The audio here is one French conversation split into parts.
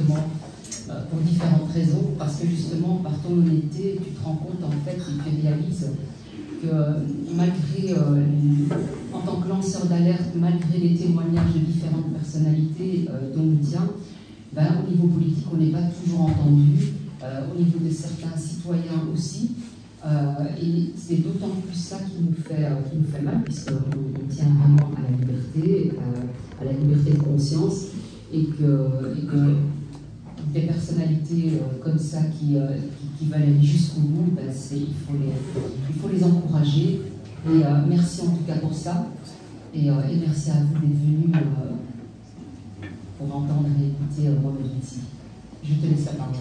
justement pour différentes raisons, parce que justement par ton honnêteté, tu te rends compte en fait et tu réalises que malgré, en tant que lanceur d'alerte, malgré les témoignages de différentes personnalités dont le tien, ben, au niveau politique on n'est pas toujours entendu, au niveau de certains citoyens aussi. Et c'est d'autant plus ça qui nous fait mal, puisqu'on tient vraiment à la liberté de conscience, et que des personnalités comme ça qui veulent aller jusqu'au bout, ben il faut les encourager. Et merci en tout cas pour ça, et merci à vous d'être venus pour entendre et écouter Mohamed Ritsi. Je te laisse la parole.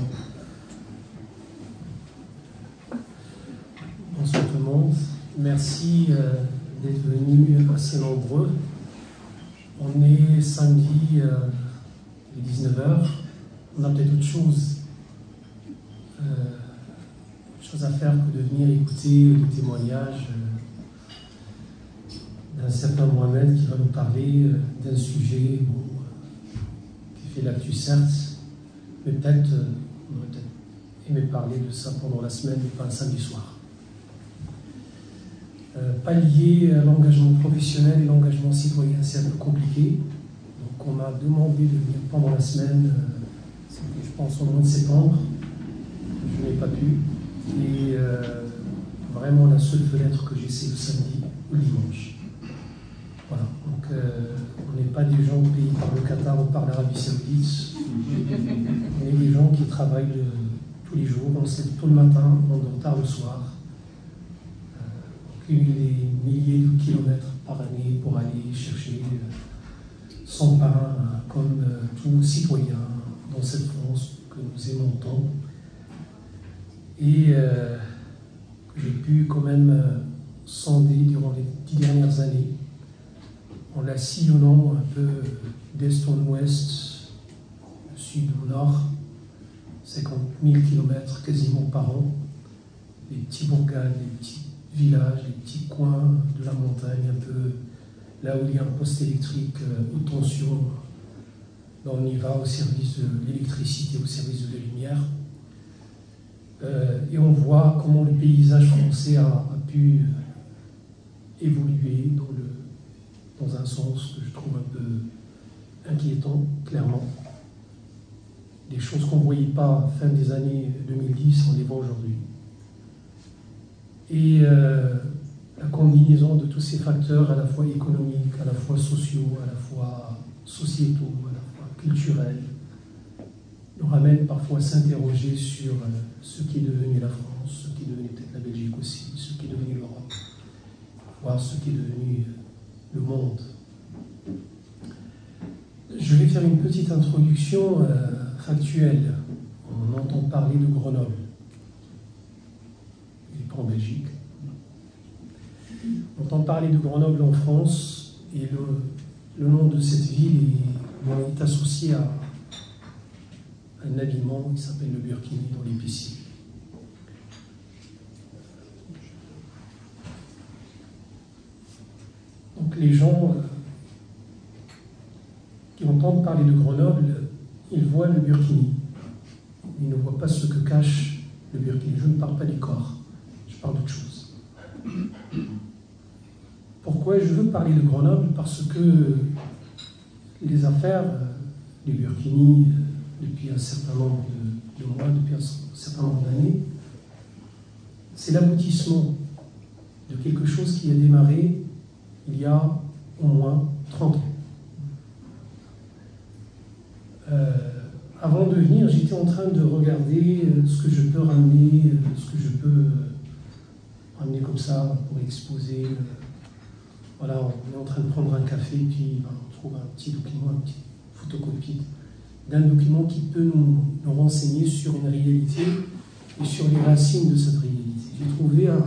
Bonsoir tout le monde, merci d'être venus assez nombreux. On est samedi, il est 19h, on a peut-être autre chose à faire que de venir écouter les témoignages d'un certain Mohamed qui va nous parler d'un sujet qui fait l'actu certes, mais peut-être on aurait peut-être aimé parler de ça pendant la semaine et pas un samedi soir. Pas lié à l'engagement professionnel et l'engagement citoyen, c'est un peu compliqué. Donc on m'a demandé de venir pendant la semaine, je pense au mois de septembre. Je n'ai pas pu. Et vraiment la seule fenêtre que j'ai, c'est le samedi ou le dimanche. Voilà. Donc on n'est pas des gens payés par le Qatar ou par l'Arabie Saoudite. On est des gens qui travaillent tous les jours. On se lève tôt le matin, on dort tard le soir. Des milliers de kilomètres par année pour aller chercher son pain, comme tout citoyen dans cette France que nous aimons tant. Et j'ai pu quand même sonder durant les 10 dernières années, en la sillonnant un peu d'est en ouest, du sud au nord, 50 000 kilomètres quasiment par an, les petits bourgades, les petits villages, les petits coins de la montagne, un peu là où il y a un poste électrique haute tension, on y va au service de l'électricité, au service de la lumière. Et on voit comment le paysage français a pu évoluer dans un sens que je trouve un peu inquiétant, clairement. Des choses qu'on ne voyait pas fin des années 2010, on les voit aujourd'hui. Et la combinaison de tous ces facteurs, à la fois économiques, à la fois sociaux, à la fois sociétaux, à la fois culturels, nous ramène parfois à s'interroger sur ce qui est devenu la France, ce qui est devenu peut-être la Belgique aussi, ce qui est devenu l'Europe, voire ce qui est devenu le monde. Je vais faire une petite introduction factuelle. On entend parler de Grenoble. En Belgique. On entend parler de Grenoble en France et le nom de cette ville est associé à un aliment qui s'appelle le burkini dans l'épicerie. Donc les gens qui entendent parler de Grenoble, ils voient le burkini. Ils ne voient pas ce que cache le burkini. Je ne parle pas du corps. Je parle d'autre chose. Pourquoi je veux parler de Grenoble? Parce que les affaires, les burkinis, depuis un certain nombre de mois, depuis un certain nombre d'années, c'est l'aboutissement de quelque chose qui a démarré il y a au moins 30 ans. Avant de venir, j'étais en train de regarder ce que je peux ramener, ce que je peux ramener comme ça pour exposer. Voilà, on est en train de prendre un café, puis on trouve un petit document, une petite photocopie d'un document qui peut nous renseigner sur une réalité et sur les racines de cette réalité. J'ai trouvé un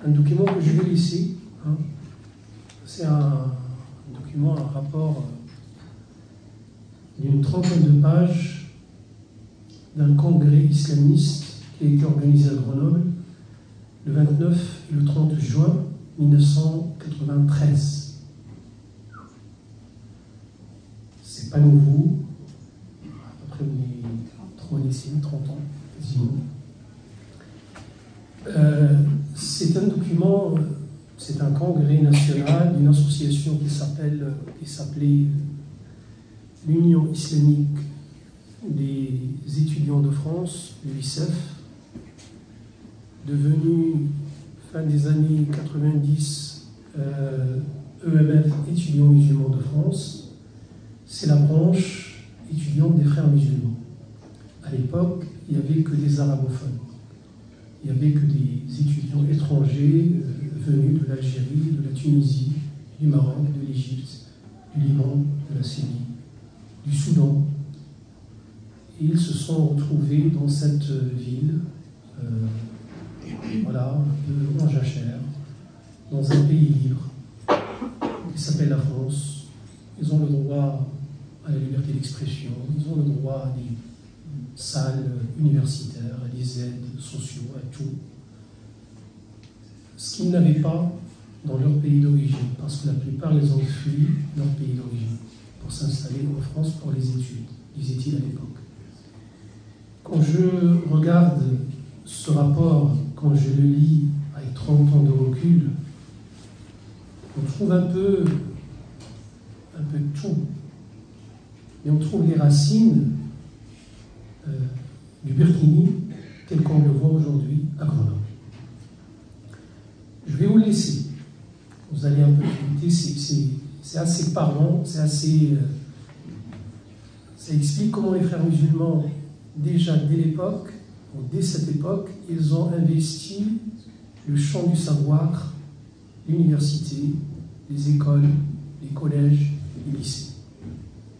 document que je vais laisser. Hein. C'est un document, un rapport d'une trentaine de pages d'un congrès islamiste qui a été organisé à Grenoble le 29 et le 30 juin 1993. C'est pas nouveau, connaissez, 30 ans, quasiment. C'est un document, c'est un congrès national d'une association qui s'appelait l'Union islamique des étudiants de France, l'UICEF, devenu fin des années 90 EMF, étudiants musulmans de France. C'est la branche étudiante des frères musulmans. À l'époque, il n'y avait que des arabophones. Il n'y avait que des étudiants étrangers venus de l'Algérie, de la Tunisie, du Maroc, de l'Égypte, du Liban, de la Syrie, du Soudan. Et ils se sont retrouvés dans cette ville, voilà, un peu en jachère, dans un pays libre qui s'appelle la France. Ils ont le droit à la liberté d'expression, ils ont le droit à des salles universitaires, à des aides sociaux, à tout. Ce qu'ils n'avaient pas dans leur pays d'origine, parce que la plupart, ils ont fui leur pays d'origine pour s'installer en France pour les études, disait-il à l'époque. Quand je regarde ce rapport, quand je le lis avec 30 ans de recul, on trouve un peu de tout. Mais on trouve les racines du Burkini tel qu'on le voit aujourd'hui à Grenoble. Je vais vous le laisser. Vous allez un peu écouter, c'est assez parlant, c'est assez... ça explique comment les frères musulmans, déjà dès l'époque, ou dès cette époque, ils ont investi le champ du savoir, l'université, les écoles, les collèges, les lycées.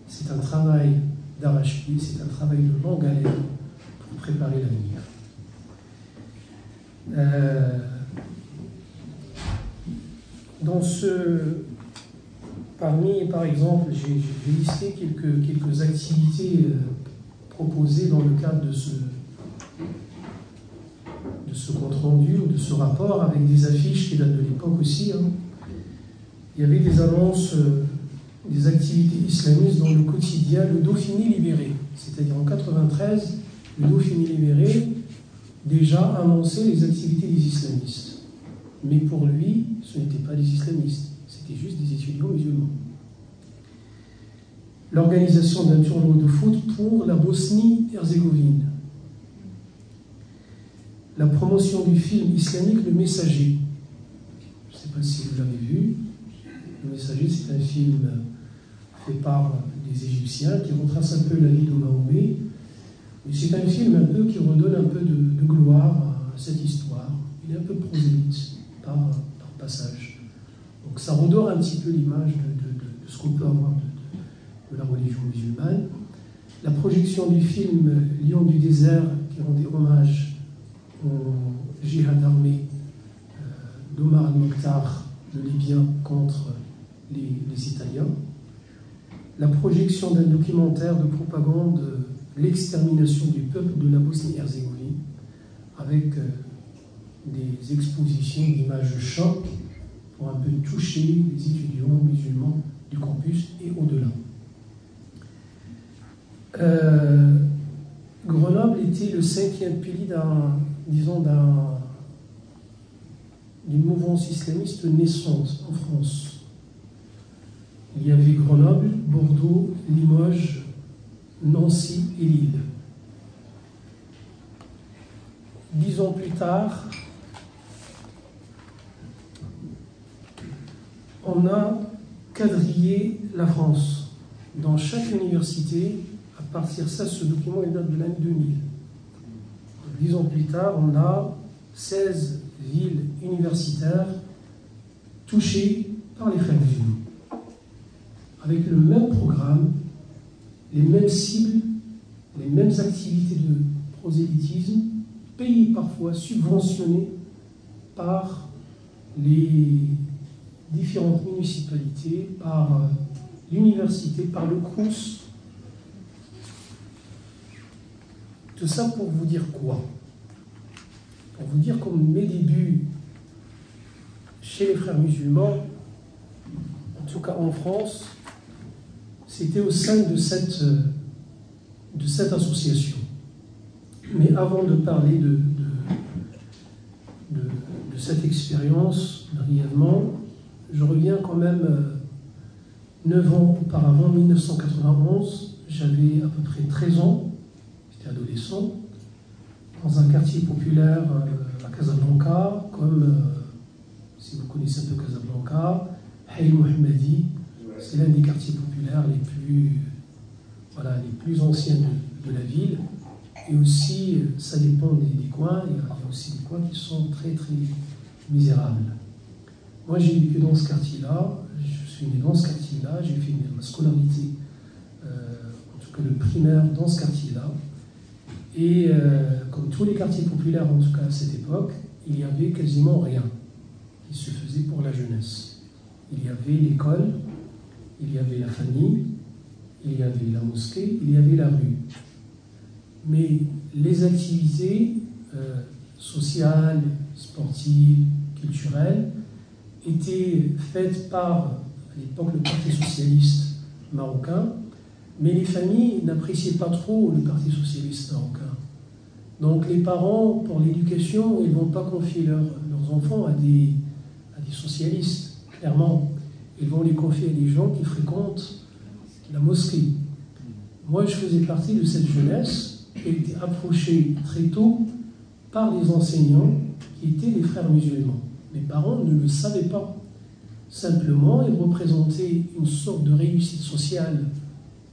C'est un travail d'arrache-pied, c'est un travail de longue haleine pour préparer l'avenir. Parmi, par exemple, j'ai listé quelques activités proposées dans le cadre de ce compte-rendu ou de ce rapport, avec des affiches qui datent de l'époque aussi. Hein. Il y avait des annonces des activités islamistes dans le quotidien Le Dauphiné Libéré. C'est-à-dire en 1993, Le Dauphiné Libéré déjà annonçait les activités des islamistes. Mais pour lui, ce n'étaient pas des islamistes, c'était juste des étudiants musulmans. L'organisation d'un tournoi de foot pour la Bosnie-Herzégovine. La promotion du film islamique Le Messager. Je ne sais pas si vous l'avez vu. Le Messager, c'est un film fait par des Égyptiens qui retrace un peu la vie de Mahomet. C'est un film un peu qui redonne un peu de gloire à cette histoire. Il est un peu prosélyte par passage. Donc ça redore un petit peu l'image de ce qu'on peut avoir de la religion musulmane. La projection du film Lion du désert, qui rendait hommage au djihad armé d'Omar al-Mokhtar, le Libyen, contre les Italiens. La projection d'un documentaire de propagande, l'extermination du peuple de la Bosnie-Herzégovine, avec des expositions d'images choc pour un peu toucher les étudiants musulmans du campus et au-delà. Grenoble était le 5e pilier d'une mouvance islamiste naissante en France. Il y avait Grenoble, Bordeaux, Limoges, Nancy et Lille. 10 ans plus tard, on a quadrillé la France. Dans chaque université, à partir de ça, ce document il date de l'année 2000. 10 ans plus tard, on a 16 villes universitaires touchées par les frères musulmans. Avec le même programme, les mêmes cibles, les mêmes activités de prosélytisme, payées parfois, subventionnées par les différentes municipalités, par l'université, par le Crous. Tout ça pour vous dire quoi? Pour vous dire comme mes débuts chez les frères musulmans, en tout cas en France, c'était au sein de cette association. Mais avant de parler de cette expérience, brièvement, je reviens quand même 9 ans auparavant, 1991, j'avais à peu près 13 ans, j'étais adolescent, dans un quartier populaire à Casablanca, comme, si vous connaissez un peu Casablanca, Hay Mohammadi, c'est l'un des quartiers populaires les plus anciens de la ville. Et aussi, ça dépend des coins, il y a aussi des coins qui sont très très misérables. Moi j'ai vécu dans ce quartier-là, je suis né dans ce quartier-là, j'ai fait ma scolarité, en tout cas le primaire dans ce quartier-là. Et comme tous les quartiers populaires, en tout cas à cette époque, il n'y avait quasiment rien qui se faisait pour la jeunesse. Il y avait l'école, il y avait la famille, il y avait la mosquée, il y avait la rue. Mais les activités sociales, sportives, culturelles étaient faites par, à l'époque, le Parti socialiste marocain, mais les familles n'appréciaient pas trop le Parti socialiste marocain. Donc les parents, pour l'éducation, ils ne vont pas confier leurs enfants à des socialistes, clairement. Ils vont les confier à des gens qui fréquentent la mosquée. Moi, je faisais partie de cette jeunesse qui a été approchée très tôt par les enseignants qui étaient les frères musulmans. Mes parents ne le savaient pas. Simplement, ils représentaient une sorte de réussite sociale.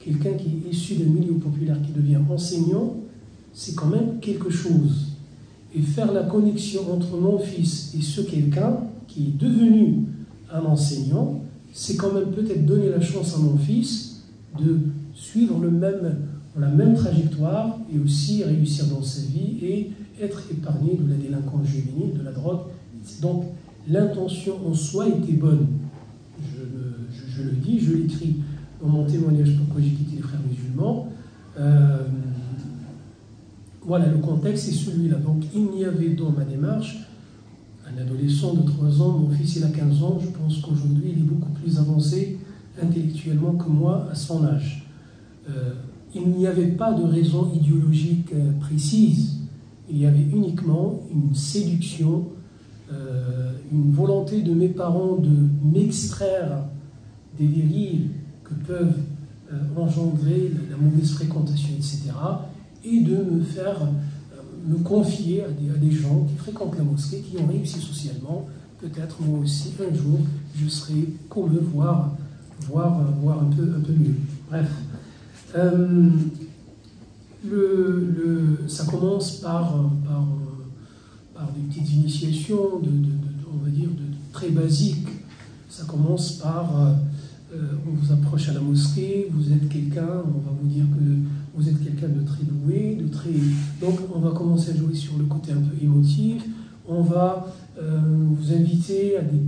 Quelqu'un qui est issu d'un milieu populaire qui devient enseignant, c'est quand même quelque chose. Et faire la connexion entre mon fils et ce quelqu'un qui est devenu un enseignant, c'est quand même peut-être donner la chance à mon fils de suivre la même trajectoire et aussi réussir dans sa vie et être épargné de la délinquance juvénile, de la drogue. Donc l'intention en soi était bonne. Je le dis, je l'écris dans mon témoignage pourquoi j'ai quitté les frères musulmans. Voilà, le contexte est celui-là. Donc il n'y avait dans ma démarche un adolescent de 3 ans, mon fils il a 15 ans, je pense qu'aujourd'hui il est beaucoup plus avancé intellectuellement que moi à son âge. Il n'y avait pas de raison idéologique précise, il y avait uniquement une séduction, une volonté de mes parents de m'extraire des dérives que peuvent engendrer la mauvaise fréquentation, etc., et de me confier à des gens qui fréquentent la mosquée, qui ont réussi socialement. Peut-être moi aussi, un jour, je serai comme eux, voire un peu mieux. Bref. Ça commence par des petites initiations, on va dire, très basiques. Ça commence par, on vous approche à la mosquée, vous êtes quelqu'un, on va vous dire que vous êtes quelqu'un de très doué, donc on va commencer à jouer sur le côté un peu émotif, on va vous inviter à des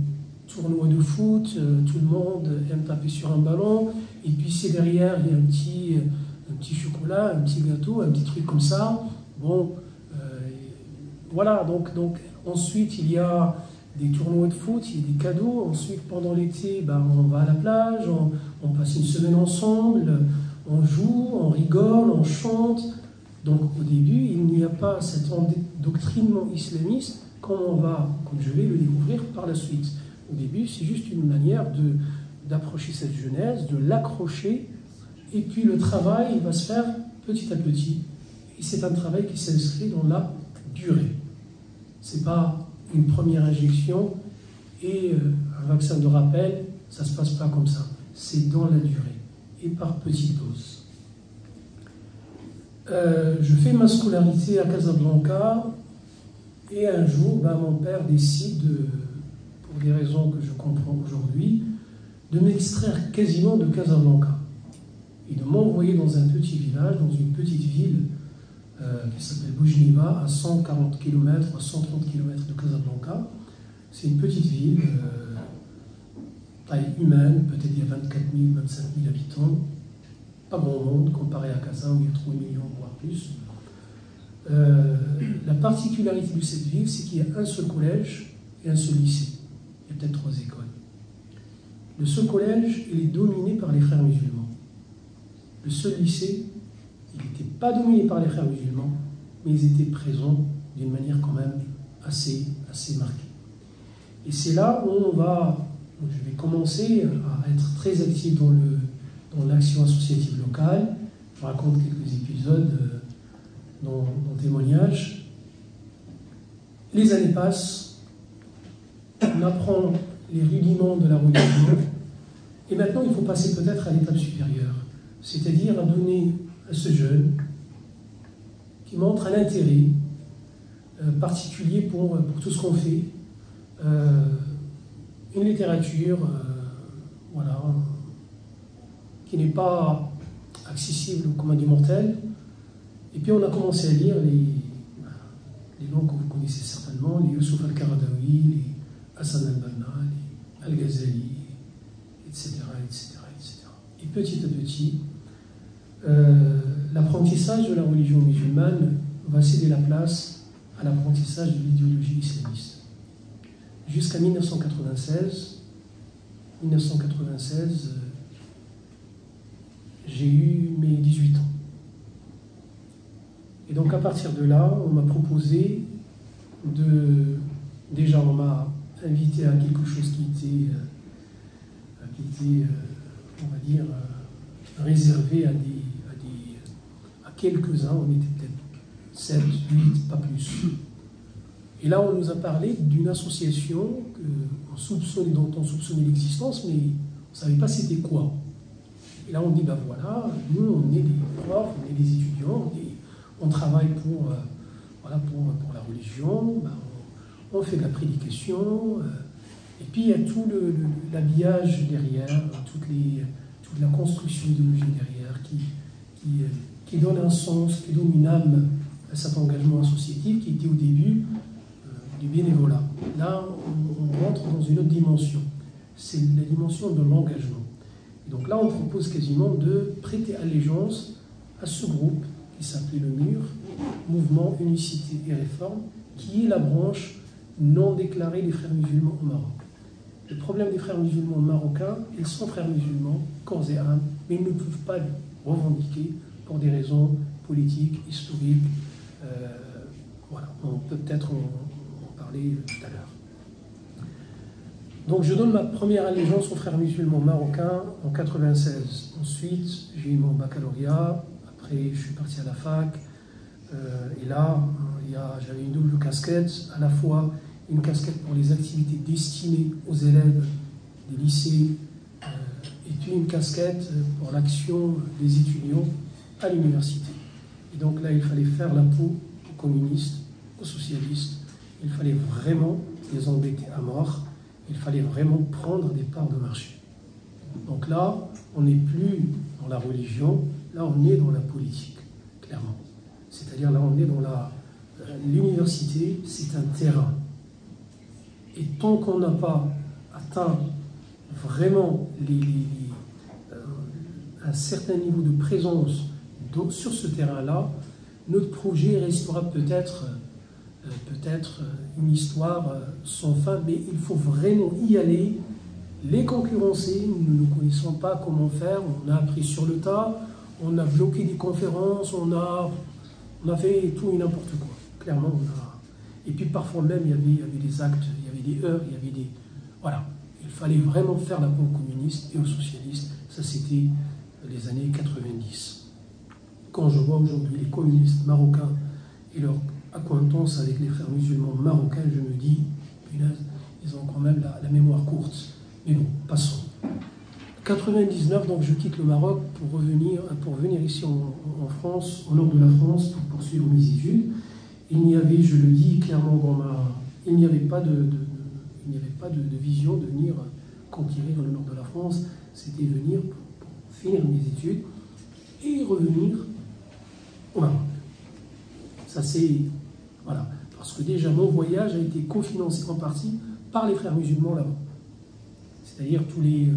tournois de foot, tout le monde aime taper sur un ballon, et puis c'est derrière, il y a un petit chocolat, un petit gâteau, un petit truc comme ça. Bon, voilà, donc ensuite il y a des tournois de foot, il y a des cadeaux, ensuite pendant l'été, on va à la plage, on passe une semaine ensemble, on joue, on rigole, on chante. Donc au début, il n'y a pas cet endoctrinement islamiste comme je vais le découvrir par la suite. Au début, c'est juste une manière d'approcher cette jeunesse, de l'accrocher, et puis le travail il va se faire petit à petit. Et c'est un travail qui s'inscrit dans la durée. Ce n'est pas une première injection et un vaccin de rappel, ça ne se passe pas comme ça. C'est dans la durée et par petites doses. Je fais ma scolarité à Casablanca et un jour, mon père décide, pour des raisons que je comprends aujourd'hui, de m'extraire quasiment de Casablanca et de m'envoyer dans un petit village, dans une petite ville qui s'appelle Boujniba, à 140 km, à 130 km de Casablanca. C'est une petite ville, taille humaine, peut-être il y a 24 000, 25 000 habitants. Pas grand monde comparé à Casa où il y a 3 millions, voire plus. La particularité de cette ville, c'est qu'il y a un seul collège et un seul lycée. Il y a peut-être 3 écoles. Le seul collège, il est dominé par les frères musulmans. Le seul lycée, il n'était pas dominé par les frères musulmans, mais ils étaient présents d'une manière quand même assez marquée. Et c'est là où je vais commencer à être très actif dans l'action associative locale. Je raconte quelques épisodes dans témoignage. Les années passent, on apprend les rudiments de la religion, et maintenant il faut passer peut-être à l'étape supérieure, c'est-à-dire à donner à ce jeune qui montre un intérêt particulier pour tout ce qu'on fait, une littérature voilà, qui n'est pas accessible au commun des mortels. Et puis on a commencé à lire les noms que vous connaissez certainement, les Youssouf al-Qaradawi, les Hassan al-Banna, les Al-Ghazali, etc., etc., etc. Et petit à petit, l'apprentissage de la religion musulmane va céder la place à l'apprentissage de l'idéologie islamiste. Jusqu'à 1996, j'ai eu mes 18 ans. Et donc à partir de là, on m'a proposé déjà on m'a invité à quelque chose qui était on va dire, réservé à quelques-uns, on était peut-être 7, 8, pas plus. Et là, on nous a parlé d'une association dont on soupçonnait l'existence, mais on ne savait pas c'était quoi. Et là, on dit, ben voilà, nous, on est des profs, on est des étudiants, on travaille pour la religion, ben, on fait de la prédication, et puis il y a tout l'habillage derrière, toute la construction idéologique derrière, qui donne un sens, qui donne une âme à cet engagement associatif qui était au début du bénévolat. Là, on rentre dans une autre dimension, c'est la dimension de l'engagement. Et donc là, on propose quasiment de prêter allégeance à ce groupe qui s'appelait le MUR, Mouvement, Unicité et Réforme, qui est la branche non déclarée des frères musulmans au Maroc. Le problème des frères musulmans marocains, ils sont frères musulmans, corps et âme, mais ils ne peuvent pas le revendiquer pour des raisons politiques, historiques. Voilà, on peut peut-être en parler tout à l'heure. Donc je donne ma première allégeance aux frères musulmans marocains en 1996. Ensuite, j'ai eu mon baccalauréat. Après, je suis parti à la fac. Et là, j'avais une double casquette, à la fois une casquette pour les activités destinées aux élèves des lycées, et puis une casquette pour l'action des étudiants à l'université. Et donc là, il fallait faire la peau aux communistes, aux socialistes. Il fallait vraiment les embêter à mort. Il fallait vraiment prendre des parts de marché. Donc là, on n'est plus dans la religion, là on est dans la politique, clairement. C'est-à-dire là on est dans l'université, c'est un terrain. Et tant qu'on n'a pas atteint vraiment un certain niveau de présence sur ce terrain-là, notre projet restera peut-être une histoire sans fin, mais il faut vraiment y aller, les concurrencer. Nous ne connaissons pas comment faire, on a appris sur le tas, on a bloqué des conférences, on a fait tout et n'importe quoi. Clairement, et puis parfois même, il y avait des actes, il y avait des heurts, il y avait des... Voilà, il fallait vraiment faire la peau aux communistes et aux socialistes. Ça, c'était les années 90. Quand je vois aujourd'hui les communistes marocains et leur acquaintance avec les frères musulmans marocains, je me dis, punaise, ils ont quand même la mémoire courte. Mais bon, passons. 99, donc je quitte le Maroc pour venir ici en France, au nord de la France, pour poursuivre mes études. Il n'y avait, je le dis clairement il n'y avait pas de vision de venir conquérir le nord de la France. C'était venir pour finir mes études et revenir au Maroc. Ça c'est... Voilà. Parce que déjà, mon voyage a été cofinancé en partie par les frères musulmans là-bas. C'est-à-dire tous les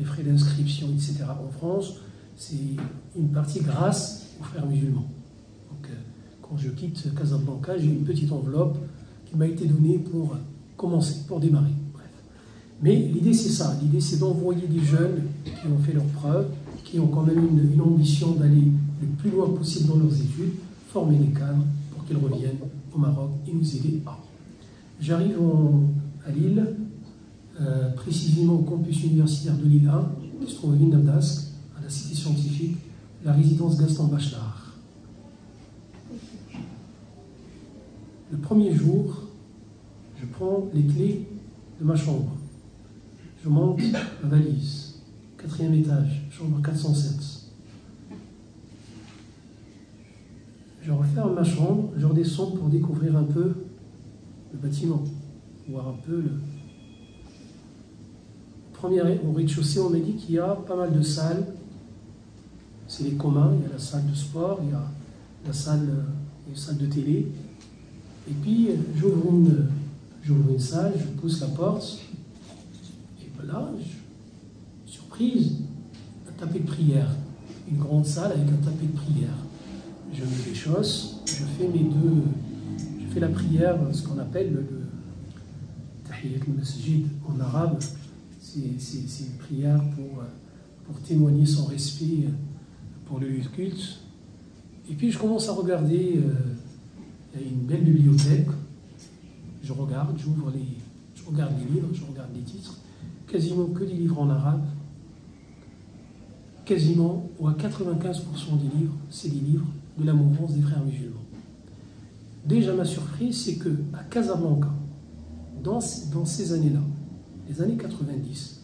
frais d'inscription, etc. en France, c'est une partie grâce aux frères musulmans. Donc, quand je quitte Casablanca, j'ai une petite enveloppe qui m'a été donnée pour commencer, pour démarrer. Bref. Mais l'idée, c'est ça. L'idée, c'est d'envoyer des jeunes qui ont fait leurs preuves, qui ont quand même une ambition d'aller le plus loin possible dans leurs études, former des cadres pour qu'ils reviennent au Maroc et nous aider à. J'arrive à Lille, précisément au campus universitaire de Lille 1, qui se trouve à Vinamdask, à la cité scientifique, la résidence Gaston Bachelard. Le premier jour, je prends les clés de ma chambre. Je monte ma valise, 4e étage, chambre 407. Je referme ma chambre, je redescends pour découvrir un peu le bâtiment, voir un peu le... Au rez-de-chaussée, on m'a dit qu'il y a pas mal de salles. C'est les communs, il y a la salle de sport, il y a la salle, une salle de télé. Et puis, j'ouvre une salle, je pousse la porte, et voilà, surprise, un tapis de prière. Une grande salle avec un tapis de prière. Je me déchausse, je fais la prière, ce qu'on appelle le Tahiyat al-Masjid en arabe. C'est une prière pour témoigner son respect pour le lieu de culte. Et puis je commence à regarder, il y a une belle bibliothèque, je regarde les livres, je regarde les titres, quasiment que des livres en arabe, quasiment, ou à 95% des livres, c'est des livres de la mouvance des frères musulmans. Déjà ma surprise, c'est qu'à Casablanca, dans ces années-là, les années 90,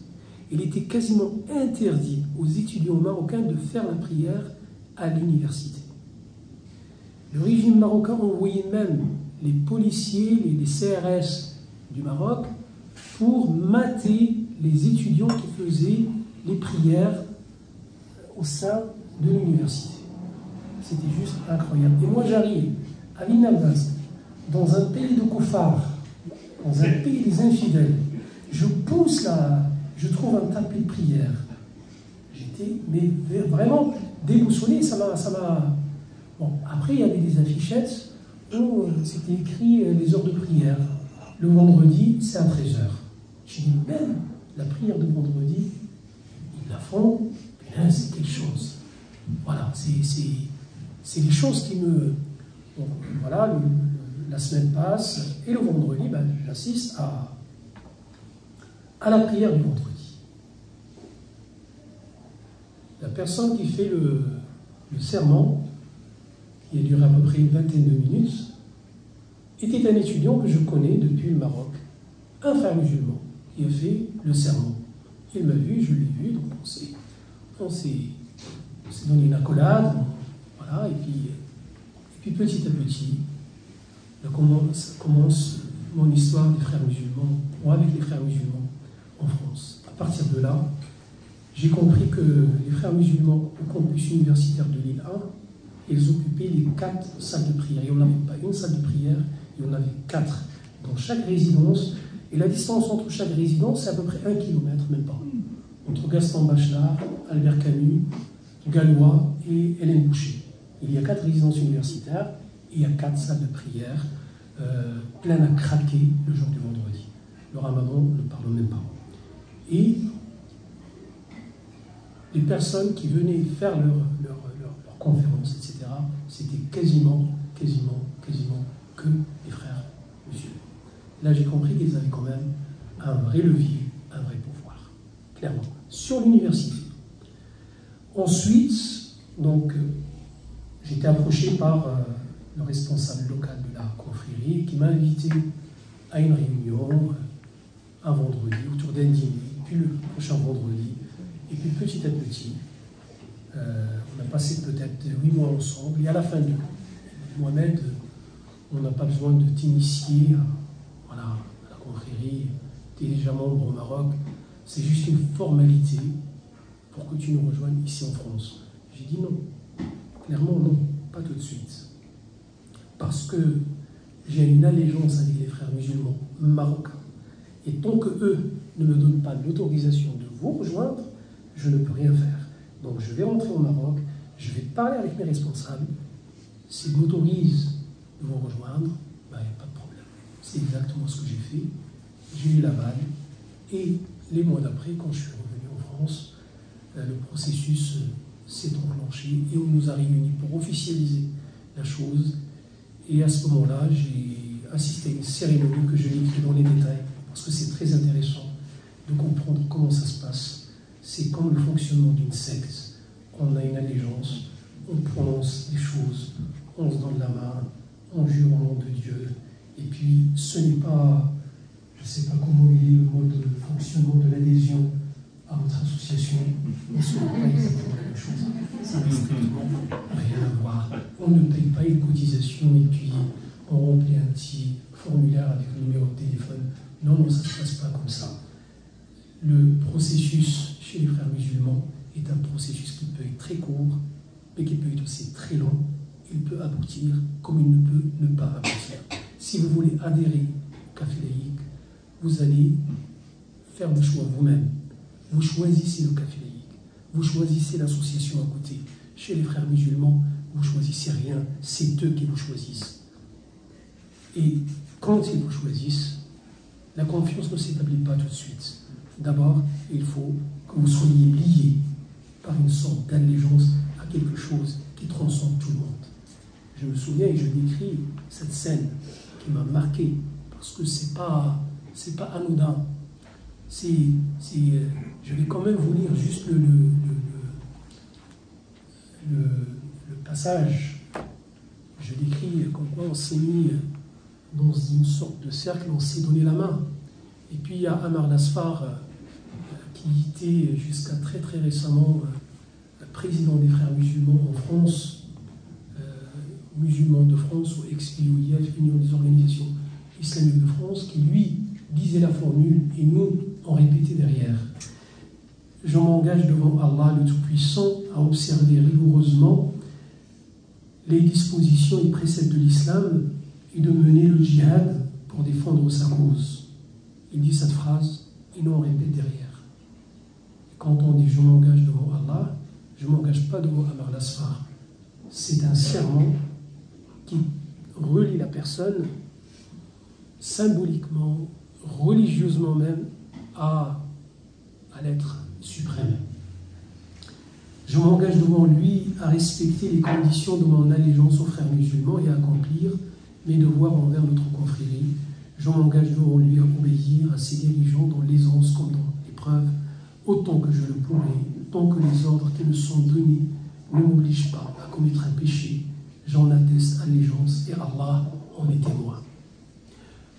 il était quasiment interdit aux étudiants marocains de faire la prière à l'université. Le régime marocain envoyait même les policiers, les CRS du Maroc pour mater les étudiants qui faisaient les prières au sein de l'université. C'était juste incroyable. Et moi j'arrive à Vinamdask, dans un pays de koufars, dans un pays des infidèles. Je pousse je trouve un tapis de prière. J'étais vraiment déboussolé, ça m'a... Bon, après il y avait des affichettes où c'était écrit les heures de prière. Le vendredi, c'est à 13h. J'ai dit, même la prière de vendredi, ils la font, putain, c'est quelque chose. Voilà, c'est les choses qui me... Bon, voilà, la semaine passe, et le vendredi, ben, j'assiste à la prière du vendredi. La personne qui fait le serment, qui a duré à peu près une vingtaine de minutes, était un étudiant que je connais depuis le Maroc, un frère musulman, qui a fait le serment. Il m'a vu, je l'ai vu, donc on s'est donné une accolade, voilà, et puis petit à petit, commence mon histoire des frères musulmans, ou avec les frères musulmans en France. À partir de là, j'ai compris que les frères musulmans au campus universitaire de Lille 1, ils occupaient les 4 salles de prière. Il n'y en avait pas une salle de prière, il y en avait 4 dans chaque résidence. Et la distance entre chaque résidence, c'est à peu près 1 kilomètre, même pas. Entre Gaston Bachelard, Albert Camus, Gallois et Hélène Boucher. Il y a 4 résidences universitaires et il y a 4 salles de prière pleines à craquer le jour du vendredi. Le ramadan, ne parle même pas. Et les personnes qui venaient faire leur conférence, etc., c'était quasiment que les frères musulmans. Là, j'ai compris qu'ils avaient quand même un vrai levier, un vrai pouvoir, clairement, sur l'université. Ensuite, donc, j'ai été approché par le responsable local de la confrérie qui m'a invité à une réunion un vendredi, autour d'un dîner, puis le prochain vendredi, et puis petit à petit, on a passé peut-être 8 mois ensemble, et à la fin du Mohamed, on n'a pas besoin de t'initier à la confrérie, tu es déjà membre au Maroc, c'est juste une formalité pour que tu nous rejoignes ici en France. J'ai dit non, clairement non, pas tout de suite. Parce que j'ai une allégeance avec les frères musulmans marocains. Et tant qu'eux ne me donnent pas l'autorisation de vous rejoindre, je ne peux rien faire. Donc je vais rentrer au Maroc, je vais parler avec mes responsables. S'ils m'autorisent de vous rejoindre, ben, il n'y a pas de problème. C'est exactement ce que j'ai fait. J'ai eu l'aval. Et les mois d'après, quand je suis revenu en France, le processus s'est enclenché et on nous a réunis pour officialiser la chose. Et à ce moment-là, j'ai assisté à une cérémonie que je décris dans les détails, parce que c'est très intéressant de comprendre comment ça se passe. C'est comme le fonctionnement d'une secte. On a une allégeance, on prononce des choses, on se donne la main, on jure au nom de Dieu. Et puis, ce n'est pas, je ne sais pas comment il est le mode de fonctionnement de l'adhésion à votre association, mais ce n'est pas exactement la même chose. Ça n'a strictement rien à voir. On ne paye pas une cotisation et puis on remplit un petit formulaire avec le numéro de téléphone. Non, non, ça ne se passe pas comme ça. Le processus chez les frères musulmans est un processus qui peut être très court, mais qui peut être aussi très long. Il peut aboutir comme il ne peut ne pas aboutir. Si vous voulez adhérer au café laïque, vous allez faire le choix vous-même. Vous choisissez le café laïque, vous choisissez l'association à côté. Chez les frères musulmans, vous ne choisissez rien, c'est eux qui vous choisissent. Et quand ils vous choisissent, la confiance ne s'établit pas tout de suite. D'abord, il faut que vous soyez liés par une sorte d'allégeance à quelque chose qui transcende tout le monde. Je me souviens et je décris cette scène qui m'a marqué, parce que c'est pas anodin. Je vais quand même vous lire juste le passage. Je décris comme quoi on s'est mis dans une sorte de cercle, on s'est donné la main. Et puis il y a Amar Lasfar, qui était jusqu'à très très récemment président des frères musulmans en France, musulmans de France, ou ex-UIF, Union des organisations islamiques de France, qui lui disait la formule et nous on répétait derrière. Je m'engage devant Allah le Tout-Puissant à observer rigoureusement les dispositions et préceptes de l'islam et de mener le djihad pour défendre sa cause. Il dit cette phrase et nous on répète derrière. Et quand on dit je m'engage devant Allah, je ne m'engage pas devant Amar Lasfar. C'est un serment qui relie la personne symboliquement, religieusement même, à l'être suprême. Je m'engage devant lui à respecter les conditions de mon allégeance aux frères musulmans et à accomplir mes devoirs envers notre confrérie. Je m'engage devant lui à obéir à ses dirigeants dans l'aisance comme dans l'épreuve, autant que je le pourrai, tant que les ordres qui me sont donnés ne m'obligent pas à commettre un péché. J'en atteste allégeance et Allah en est témoin.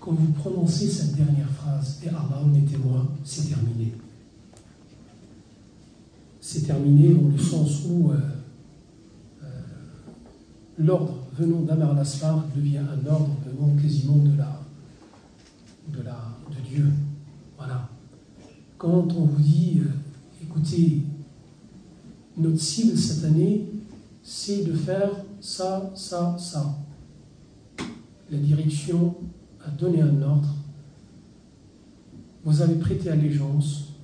Quand vous prononcez cette dernière phrase, et Allah en est témoin, c'est terminé. C'est terminé dans le sens où l'ordre venant d'Amar Lasfar devient un ordre venant quasiment de Dieu. Voilà. Quand on vous dit, écoutez, notre cible cette année, c'est de faire ça, ça, ça. La direction a donné un ordre. Vous avez prêté allégeance.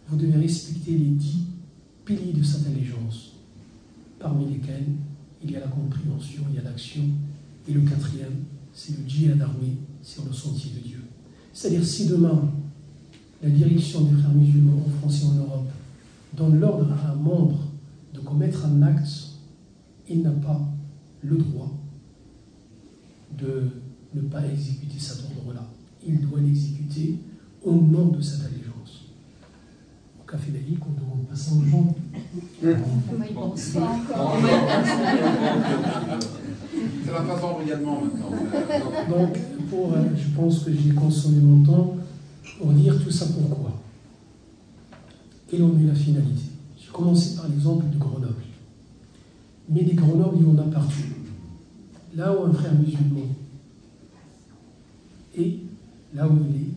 Vous devez respecter les 10 piliers de cette allégeance, parmi lesquels il y a la compréhension, il y a l'action, et le 4e, c'est le djihad armé sur le sentier de Dieu. C'est-à-dire, si demain, la direction des frères musulmans en France et en Europe donne l'ordre à un membre de commettre un acte, il n'a pas le droit de ne pas exécuter cet ordre-là. Il doit l'exécuter au nom de cette allégeance. Au café laïque, on demande pas ça aux gens. On va y penser. C'est la phase d'envoyement maintenant. Donc, je pense que j'ai consommé mon temps pour dire tout ça pourquoi. Quelle en est la finalité? J'ai commencé par l'exemple de Grenoble. Mais des Grenoble, il y en a partout. Là où un frère musulman est, là où il est,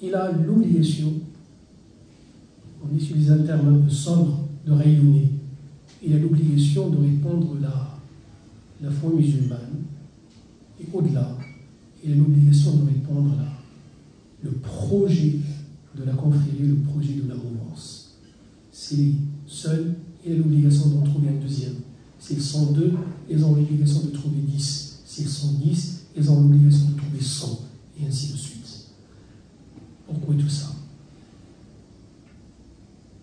il a l'obligation, on utilise un terme un peu sombre, de rayonner. Il a l'obligation de répandre la foi musulmane. Et au-delà, il a l'obligation de répandre le projet de la confrérie, le projet de la mouvance. C'est seul, il a l'obligation d'en trouver un deuxième. S'ils sont 2, ils ont l'obligation de trouver 10. S'ils sont 10, ils ont l'obligation de trouver 100, et ainsi de suite. Pourquoi tout ça?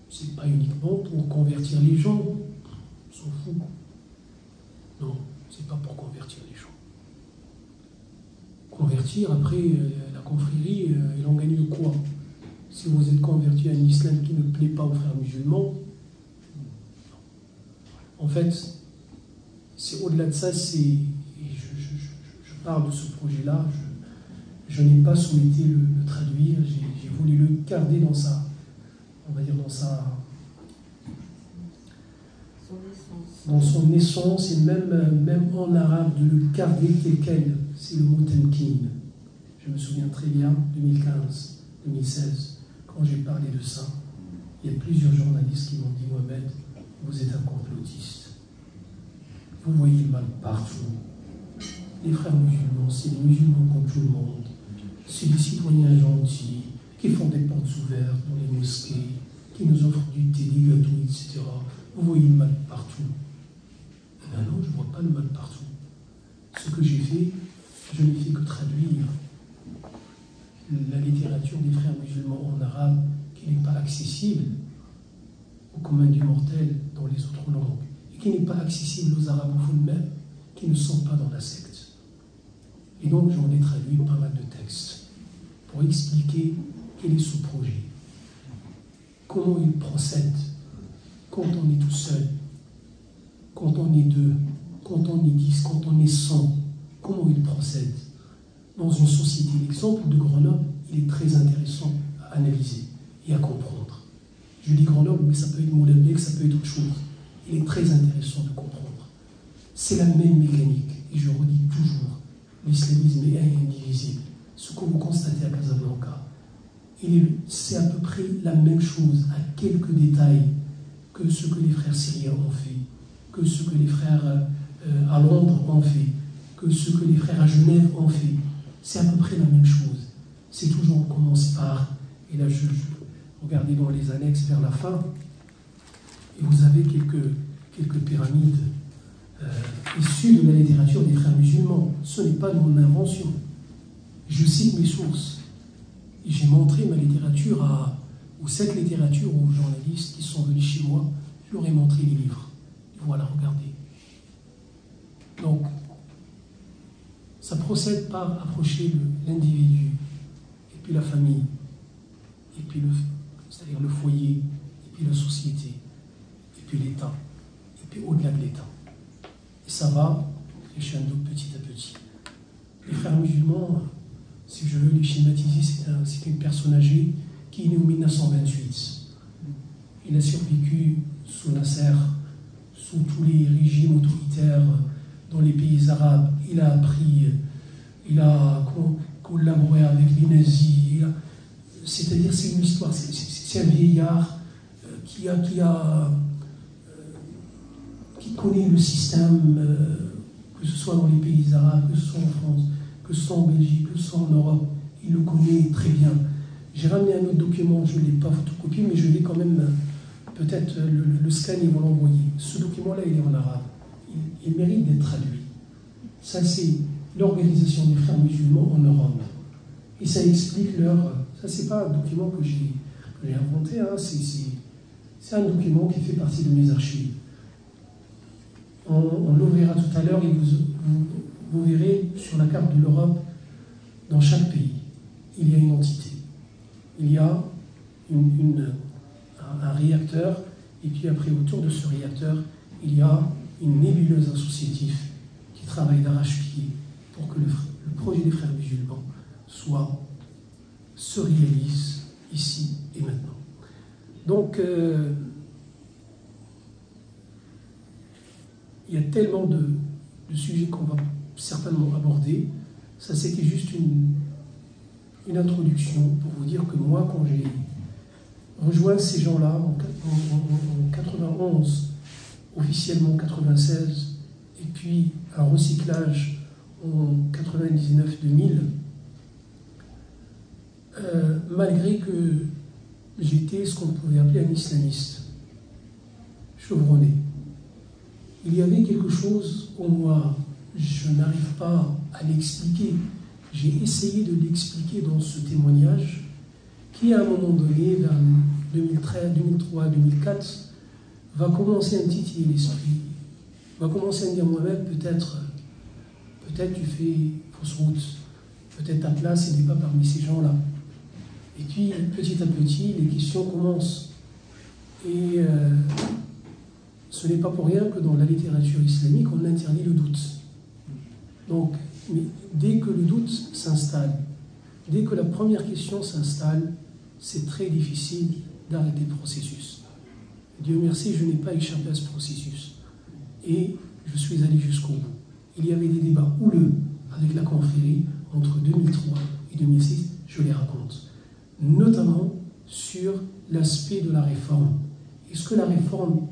Ce n'est pas uniquement pour convertir les gens, on s'en fout. Non, c'est pas pour convertir les gens. Convertir, après, la confrérie, il en gagne quoi? Si vous êtes converti à un islam qui ne plaît pas aux frères musulmans, en fait, c'est au-delà de ça, je parle de ce projet-là, je n'ai pas souhaité le traduire, j'ai voulu le garder dans sa, on va dire dans son essence, et même en arabe, de le garder tel quel, c'est le mot temkin. Je me souviens très bien, 2015, 2016, quand j'ai parlé de ça, il y a plusieurs journalistes qui m'ont dit, Mohamed, vous êtes un complotiste. Vous voyez le mal partout. Les frères musulmans, c'est des musulmans comme tout le monde. C'est des citoyens gentils qui font des portes ouvertes dans les mosquées, qui nous offrent du thé, des gâteaux, etc. Vous voyez le mal partout. Ben non, je ne vois pas le mal partout. Ce que j'ai fait, je n'ai fait que traduire la littérature des frères musulmans en arabe qui n'est pas accessible au commun du mortel dans les autres langues et qui n'est pas accessible aux arabophones même qui ne sont pas dans la secte. Et donc j'en ai traduit pas mal de textes pour expliquer quel est ce projet, comment il procède quand on est tout seul, quand on est deux, quand on est 10, quand on est 100, comment il procède dans une société. L'exemple de Grenoble, il est très intéressant à analyser et à comprendre. Je dis Grenoble, mais ça peut être Molenbeek, ça peut être autre chose. Il est très intéressant de comprendre. C'est la même mécanique, et je redis toujours, l'islamisme est indivisible. Ce que vous constatez à Casablanca, c'est à peu près la même chose, à quelques détails, que ce que les frères syriens ont fait, que ce que les frères à Londres ont fait, que ce que les frères à Genève ont fait. C'est à peu près la même chose. C'est toujours, on commence par, et là je regardez dans les annexes vers la fin, et vous avez quelques pyramides issues de la littérature des frères musulmans. Ce n'est pas de mon invention. Je cite mes sources. Et j'ai montré ma littérature ou cette littérature aux journalistes qui sont venus chez moi. Je leur ai montré les livres. Et voilà, regardez. Donc, ça procède par approcher l'individu, et puis la famille, et puis c'est-à-dire le foyer, et puis la société, et puis l'État, et puis au-delà de l'État. Et ça va crescendo petit à petit. Les frères musulmans, si je veux les schématiser, c'est une personne âgée qui est née en 1928. Il a survécu sous Nasser, sous tous les régimes autoritaires dans les pays arabes. Il a appris, il a collaboré avec les nazis. C'est-à-dire, c'est une histoire, c'est un vieillard qui connaît le système, que ce soit dans les pays arabes, que ce soit en France, que ce soit en Belgique, que ce soit en Europe. Il le connaît très bien. J'ai ramené un autre document, je ne l'ai pas photocopié, mais je l'ai quand même, peut-être le scan, ils vont l'envoyer. Ce document-là, il est en arabe. Il mérite d'être traduit. Ça, c'est l'organisation des frères musulmans en Europe. Et ça explique leur... Ça, c'est pas un document que j'ai inventé, hein. C'est un document qui fait partie de mes archives. On l'ouvrira tout à l'heure et vous verrez sur la carte de l'Europe, dans chaque pays, il y a une entité. Il y a un réacteur, et puis après, autour de ce réacteur, il y a une nébuleuse associative qui travaille d'arrache-pied pour que le projet des frères musulmans se réalise ici et maintenant. Donc, il y a tellement de sujets qu'on va certainement aborder. Ça, c'était juste une introduction pour vous dire que moi, quand j'ai rejoint ces gens-là en 91, officiellement en 96, et puis un recyclage en 99-2000, malgré que j'étais ce qu'on pouvait appeler un islamiste, chevronné, il y avait quelque chose en moi, je n'arrive pas à l'expliquer. J'ai essayé de l'expliquer dans ce témoignage qui, à un moment donné, vers 2013, 2003, 2004, va commencer à me titiller l'esprit. je vais commencer à me dire moi-même, peut-être tu fais fausse route, peut-être ta place n'est pas parmi ces gens-là. Et puis, petit à petit, les questions commencent. Et ce n'est pas pour rien que dans la littérature islamique, on interdit le doute. Donc, mais dès que le doute s'installe, dès que la première question s'installe, c'est très difficile d'arrêter le processus. Dieu merci, je n'ai pas échappé à ce processus. Et je suis allé jusqu'au bout. Il y avait des débats houleux avec la confrérie entre 2003 et 2006, je les raconte. Notamment sur l'aspect de la réforme. Est-ce que la réforme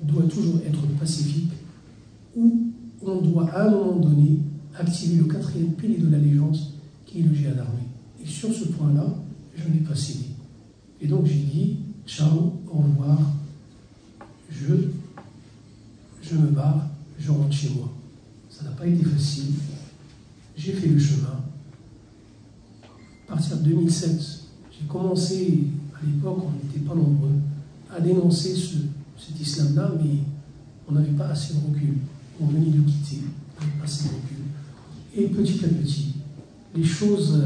doit toujours être pacifique ou on doit à un moment donné activer le 4e pilier de l'allégeance qui est le djihad armé? Et sur ce point-là, je n'ai pas cédé. Et donc j'ai dit, ciao, au revoir, je me barre, je rentre chez moi. Ça n'a pas été facile. J'ai fait le chemin. À partir de 2007, j'ai commencé, à l'époque, on n'était pas nombreux, à dénoncer cet islam-là, mais on n'avait pas assez de recul. On venait de quitter, on n'avait pas assez de recul. Et petit à petit, les choses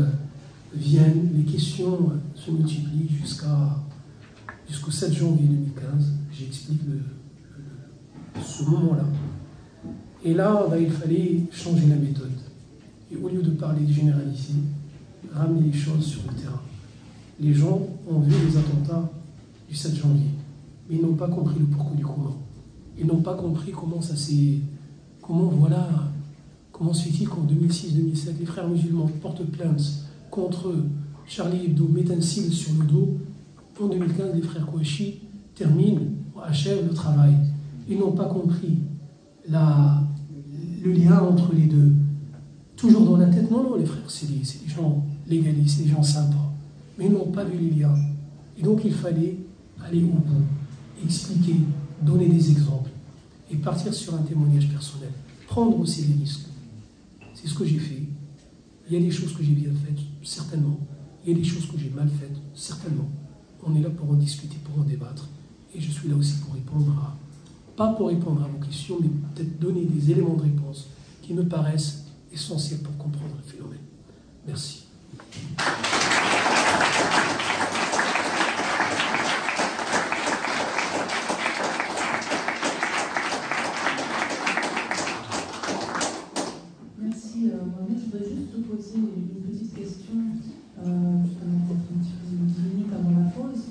viennent, les questions se multiplient jusqu'au 7 janvier 2015. J'explique ce moment-là. Et là, il fallait changer la méthode. Et au lieu de parler de généraliser, ramener les choses sur le terrain. Les gens ont vu les attentats du 7 janvier, mais ils n'ont pas compris le pourquoi du comment. Ils n'ont pas compris comment ça s'est... Comment se fait-il qu'en 2006-2007, les frères musulmans portent plainte contre Charlie Hebdo, mettent un sigle sur le dos. En 2015, les frères Kouachi terminent, achèvent le travail. Ils n'ont pas compris le lien entre les deux. Toujours dans la tête, non, les frères, c'est des gens légalistes, des gens sympas. Mais ils n'ont pas vu les liens. Et donc il fallait aller au bout, expliquer, donner des exemples, et partir sur un témoignage personnel. Prendre aussi les risques. C'est ce que j'ai fait. Il y a des choses que j'ai bien faites, certainement. Il y a des choses que j'ai mal faites, certainement. On est là pour en discuter, pour en débattre. Et je suis là aussi pour répondre pas pour répondre à vos questions, mais peut-être donner des éléments de réponse qui me paraissent essentiels pour comprendre le phénomène. Merci. Merci. Mohamed, je voudrais juste te poser une petite question, justement, un petit peu 10 minutes avant la pause.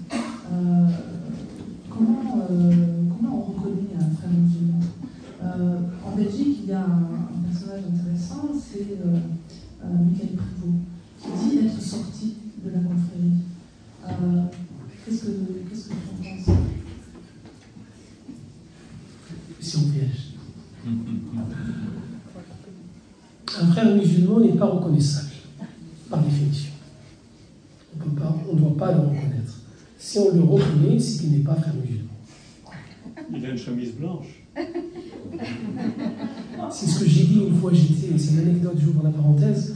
Comment on reconnaît un frère musulman? En Belgique, il y a un personnage intéressant, c'est Michael Privot, qui dit être sorti de la confrérie. Qu'est-ce que tu en penses? Si on piège. Un frère musulman n'est pas reconnaissable, par définition. On ne doit pas le reconnaître. Si on le reconnaît, c'est qu'il n'est pas frère musulman. Il a une chemise blanche. C'est ce que j'ai dit une fois, c'est une anecdote, j'ouvre la parenthèse.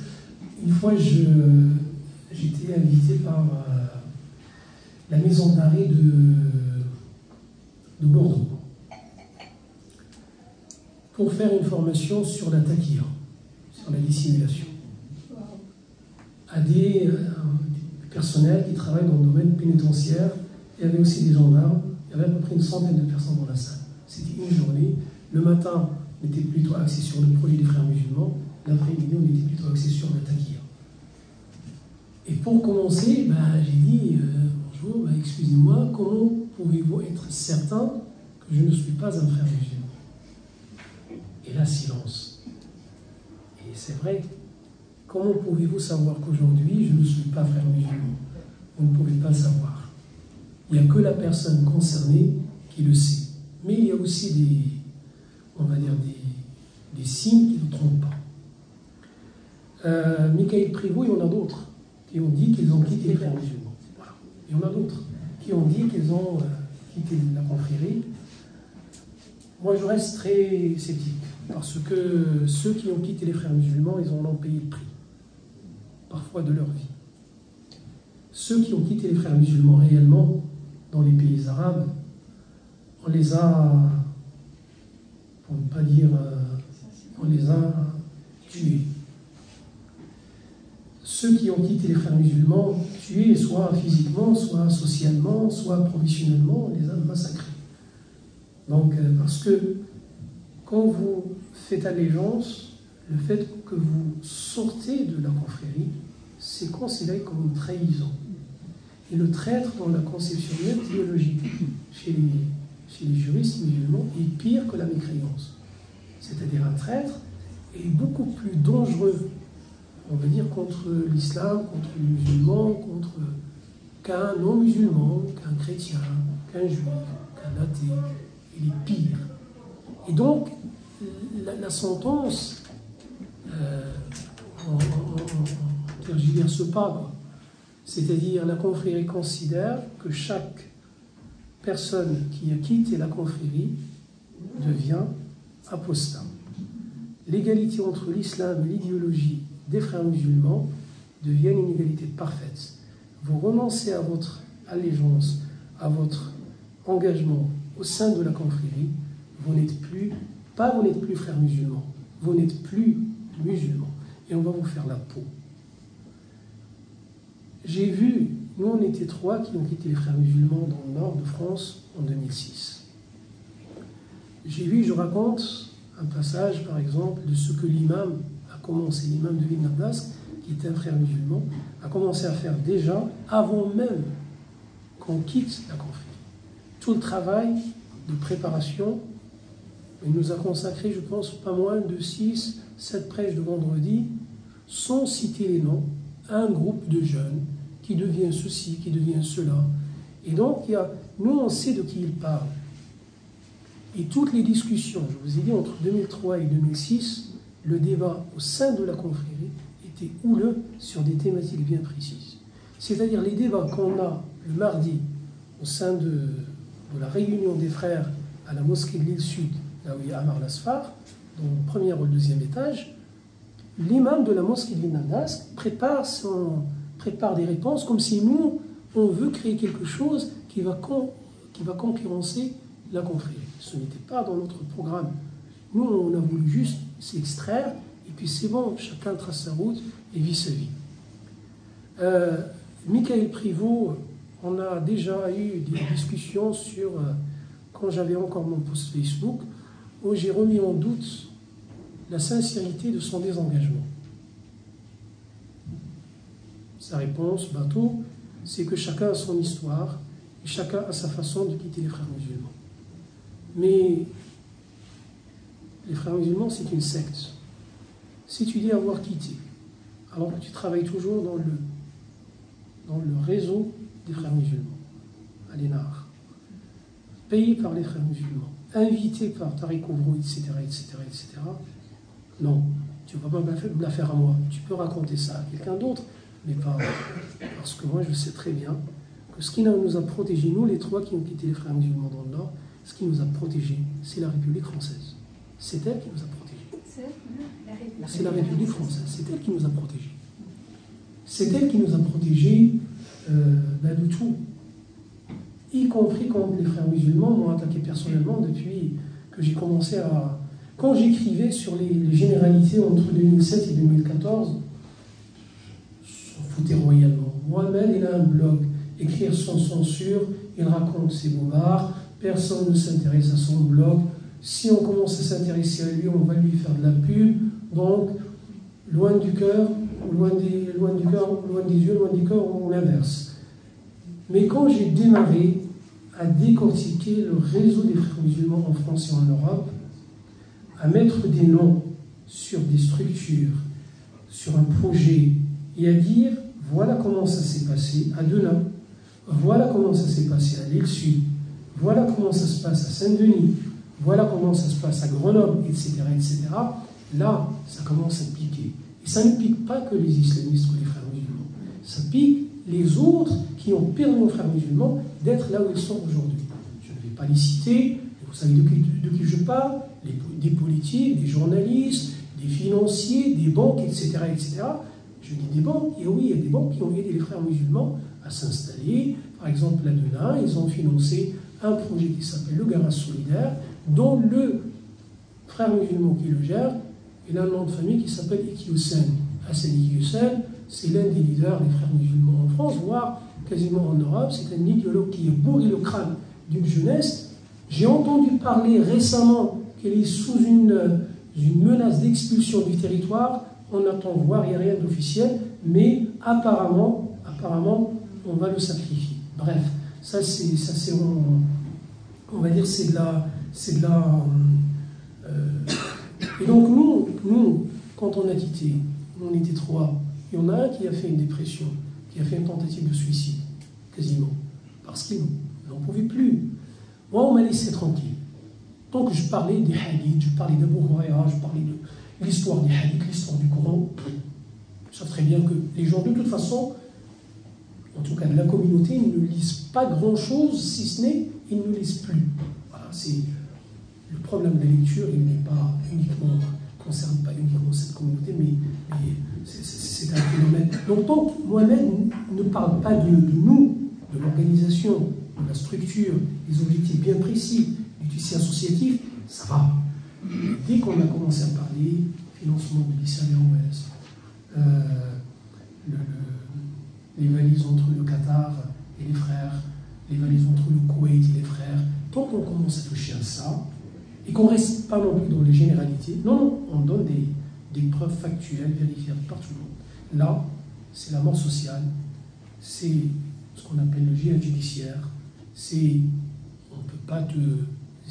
Une fois, j'étais invité par la maison d'arrêt de Bordeaux pour faire une formation sur la taquilla, sur la dissimulation, à des personnels qui travaillent dans le domaine pénitentiaire. Il y avait aussi des gendarmes. Il y avait à peu près une centaine de personnes dans la salle. C'était une journée. Le matin, on était plutôt axé sur le projet des frères musulmans. L'après-midi, on était plutôt axé sur la taquilla. Et pour commencer, j'ai dit bonjour, excusez-moi, comment pouvez-vous être certain que je ne suis pas un frère musulman? Et là, silence. Et c'est vrai. Comment pouvez-vous savoir qu'aujourd'hui, je ne suis pas frère musulman? Vous ne pouvez pas le savoir. Il n'y a que la personne concernée qui le sait. Mais il y a aussi des signes qui ne trompent pas. Michael Privot, il y en a d'autres qui ont dit qu'ils ont quitté les frères musulmans. Voilà. Il y en a d'autres qui ont dit qu'ils ont quitté la confrérie. Moi, je reste très sceptique, parce que ceux qui ont quitté les frères musulmans, ils en ont payé le prix, parfois de leur vie. Ceux qui ont quitté les frères musulmans réellement, dans les pays arabes, on les a pour ne pas dire on les a tués. Ceux qui ont quitté les frères musulmans, tués soit physiquement, soit socialement, soit professionnellement, on les a massacrés. Donc, parce que quand vous faites allégeance, le fait que vous sortez de la confrérie, c'est considéré comme une trahison. Et le traître, dans la conception même théologique chez les juristes musulmans, est pire que la mécréance. C'est-à-dire un traître est beaucoup plus dangereux, on va dire, contre l'islam, contre les musulmans, qu'un non-musulman, qu'un chrétien, qu'un juif, qu'un athée. Il est pire. Et donc, la sentence, on ne tergiverse pas. C'est-à-dire, la confrérie considère que chaque personne qui a quitté la confrérie devient apostat. L'égalité entre l'islam et l'idéologie des frères musulmans devient une égalité parfaite. Vous renoncez à votre allégeance, à votre engagement au sein de la confrérie, vous n'êtes plus frères musulmans, vous n'êtes plus musulmans, et on va vous faire la peau. J'ai vu, nous on était 3 qui ont quitté les frères musulmans dans le nord de France en 2006. J'ai vu, je raconte un passage par exemple de ce que l'imam a commencé, l'imam de l'Ibn Abbas, qui était un frère musulman, a commencé à faire déjà avant même qu'on quitte la confrérie. Tout le travail de préparation, il nous a consacré, je pense, pas moins de 6-7 prêches de vendredi, sans citer les noms, à un groupe de jeunes qui devient ceci, qui devient cela. Et donc, nous, on sait de qui il parle. Et toutes les discussions, je vous ai dit, entre 2003 et 2006, le débat au sein de la confrérie était houleux sur des thématiques bien précises. C'est-à-dire les débats qu'on a le mardi au sein de la réunion des frères à la mosquée de l'île Sud, là où il y a Amar Lasfar, dans le premier ou le deuxième étage, l'imam de la mosquée de l'Ibn Abbas prépare des réponses comme si nous, on veut créer quelque chose qui va concurrencer la confrérie. Ce n'était pas dans notre programme. Nous, on a voulu juste s'extraire, et puis c'est bon, chacun trace sa route et vit sa vie. Michael Privot, on a déjà eu des discussions sur, quand j'avais encore mon post Facebook, où j'ai remis en doute la sincérité de son désengagement. Sa réponse, bateau, c'est que chacun a son histoire et chacun a sa façon de quitter les frères musulmans. Mais les frères musulmans, c'est une secte. Si tu dis avoir quitté, alors que tu travailles toujours dans le réseau des frères musulmans, à l'ENAR, payé par les frères musulmans, invité par Tariq Ouvro, etc., non, tu ne vas pas me la faire à moi. Tu peux raconter ça à quelqu'un d'autre, mais pas parce que moi je sais très bien que ce qui nous a protégés, nous les 3 qui ont quitté les frères musulmans dans le Nord, ce qui nous a protégés, c'est la République française. C'est elle qui nous a protégés. C'est la République française, c'est elle qui nous a protégés. C'est elle qui nous a protégés de tout. Y compris quand les frères musulmans m'ont attaqué personnellement depuis que j'ai commencé à... Quand j'écrivais sur les généralités entre 2007 et 2014, on s'en foutait royalement. Mohamed, il a un blog, écrire sans censure, il raconte ses bobards, personne ne s'intéresse à son blog. Si on commence à s'intéresser à lui, on va lui faire de la pub. Donc, loin du cœur, loin des yeux, loin du cœur, ou l'inverse. Mais quand j'ai démarré à décortiquer le réseau des frères musulmans en France et en Europe, à mettre des noms sur des structures, sur un projet, et à dire, voilà comment ça s'est passé à Denain, voilà comment ça s'est passé à l'île Sud, voilà comment ça se passe à Saint-Denis, voilà comment ça se passe à Grenoble, etc., etc., là, ça commence à piquer. Et ça ne pique pas que les islamistes ou les frères musulmans, ça pique les autres qui ont permis aux frères musulmans d'être là où ils sont aujourd'hui. Je ne vais pas les citer, vous savez de qui je parle, des politiques, des journalistes, des financiers, des banques, etc., etc. Je dis des banques, et oui, il y a des banques qui ont aidé les frères musulmans à s'installer. Par exemple, à Denain, ils ont financé un projet qui s'appelle le Garage Solidaire, dont frère musulman qui le gère, il a un nom de famille qui s'appelle Iqiyoussen. Hassan Iqiyoussen, c'est l'un des leaders des frères musulmans en France, voire quasiment en Europe. C'est un idéologue qui est bourré le crâne d'une jeunesse. J'ai entendu parler récemment qu'il est sous une menace d'expulsion du territoire. On attend voir, il n'y a rien d'officiel, mais apparemment, on va le sacrifier. Bref, ça c'est on va dire c'est de la et donc nous, quand on a quitté, on était 3. Il y en a un qui a fait une dépression, qui a fait une tentative de suicide, quasiment, parce qu'il n'en pouvait plus. Moi, on m'a laissé tranquille. Donc je parlais des hadiths, je parlais d'Abu Huraira, je parlais de l'histoire des hadiths, l'histoire du Coran. Ils savent très bien que les gens, de toute façon, en tout cas de la communauté, ils ne lisent pas grand-chose, si ce n'est, ils ne lisent plus. Voilà, c'est le problème de la lecture, il n'est pas uniquement, concerne pas uniquement cette communauté, mais c'est un phénomène. Donc Mohamed ne parle pas de nous, de l'organisation, de la structure, des objectifs bien précis du tissu associatif, ça va. Dès qu'on a commencé à parler financement de l'ISALOS, les valises entre le Qatar et les frères, les valises entre le Koweït et les frères, tant qu'on commence à toucher à ça, et qu'on ne reste pas non plus dans les généralités, non, on donne des preuves factuelles, vérifiables par tout le monde. Là, c'est la mort sociale, c'est ce qu'on appelle le djihad judiciaire, c'est, on ne peut pas te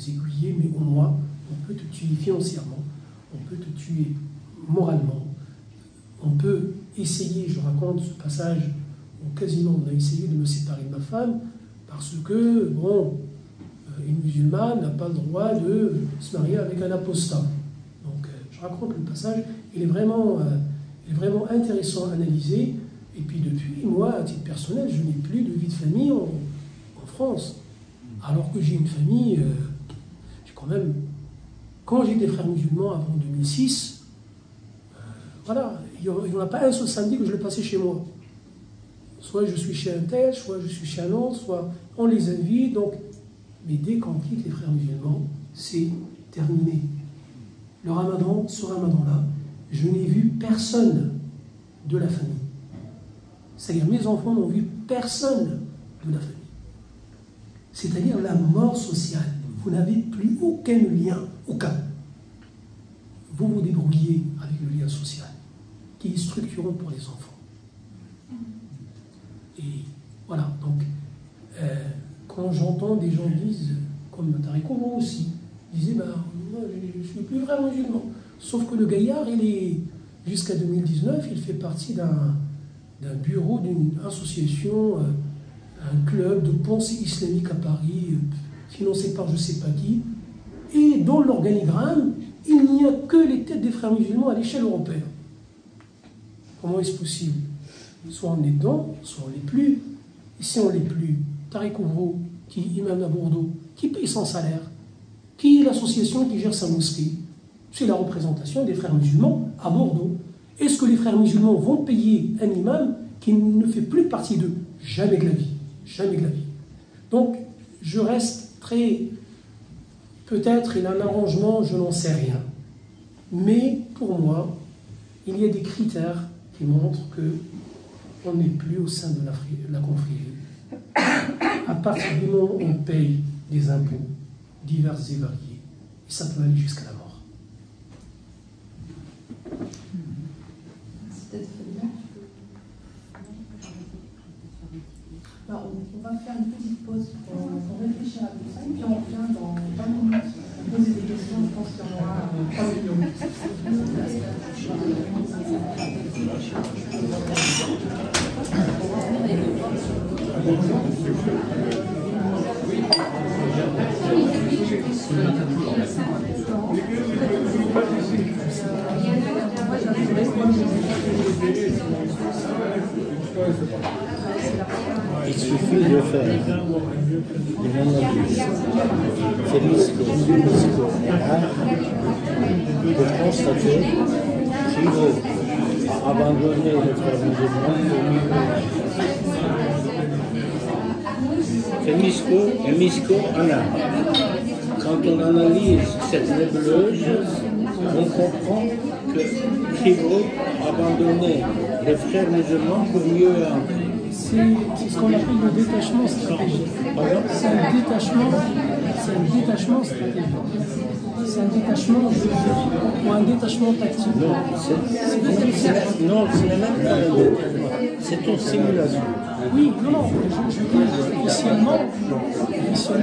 aiguiller, mais au moins, on peut te tuer financièrement, on peut te tuer moralement, on peut essayer, je raconte ce passage, où quasiment on a essayé de me séparer de ma femme, parce que, bon, une musulmane n'a pas le droit de se marier avec un apostat. Donc, je raconte le passage, il est vraiment intéressant à analyser. Et puis depuis, moi, à titre personnel, je n'ai plus de vie de famille en France. Alors que j'ai une famille, j'ai quand même... Quand j'ai des frères musulmans avant 2006, voilà, il n'y en a pas un seul samedi que je le passais chez moi. Soit je suis chez un tel, soit je suis chez un autre, soit on les invite, donc... Mais dès qu'on quitte les frères musulmans, c'est terminé. Le ramadan, ce ramadan-là, je n'ai vu personne de la famille. C'est-à-dire mes enfants n'ont vu personne de la famille. C'est-à-dire la mort sociale. Vous n'avez plus aucun lien, aucun. Vous vous débrouillez avec le lien social, qui est structurant pour les enfants. Et voilà, donc... quand j'entends des gens disent, comme Tariq Ouvrou aussi, disait, moi je ne suis plus vraiment musulman. Sauf que le gaillard, il est, jusqu'à 2019, il fait partie d'un bureau, d'une association, un club de pensée islamique à Paris, financé par je ne sais pas qui, et dans l'organigramme, il n'y a que les têtes des frères musulmans à l'échelle européenne. Comment est-ce possible? Soit on est dedans, soit on ne l'est plus. Et si on ne l'est plus, Tariq Ouvrou, qui est imam à Bordeaux, qui paye son salaire, qui est l'association qui gère sa mosquée, c'est la représentation des frères musulmans à Bordeaux. Est-ce que les frères musulmans vont payer un imam qui ne fait plus partie d'eux? Jamais de la vie. Jamais de la vie. Donc, je reste très... Peut-être il a un arrangement, je n'en sais rien. Mais, pour moi, il y a des critères qui montrent qu'on n'est plus au sein de la confrérie. À partir du moment où on paye des impôts divers et variés, et ça peut aller jusqu'à la mort. Alors, on va faire une petite pause pour réfléchir à tout ça, et puis on revient dans 20 minutes poser des questions. Je pense qu'il y en aura 3 millions. Il suffit de faire une analyse pour constater qu'il veut abandonner le frère musulman. Femisco, Anna. quand on analyse cette nébuleuse, on comprend que Prévost abandonnait les frères musulmans pour mieux entrer. C'est ce qu'on appelle le détachement stratégique. C'est un détachement stratégique. C'est un détachement ou un détachement tactique. Non, ce n'est même pas un détachement, c'est une simulation. Oui, non, je veux dire, officiellement, c'est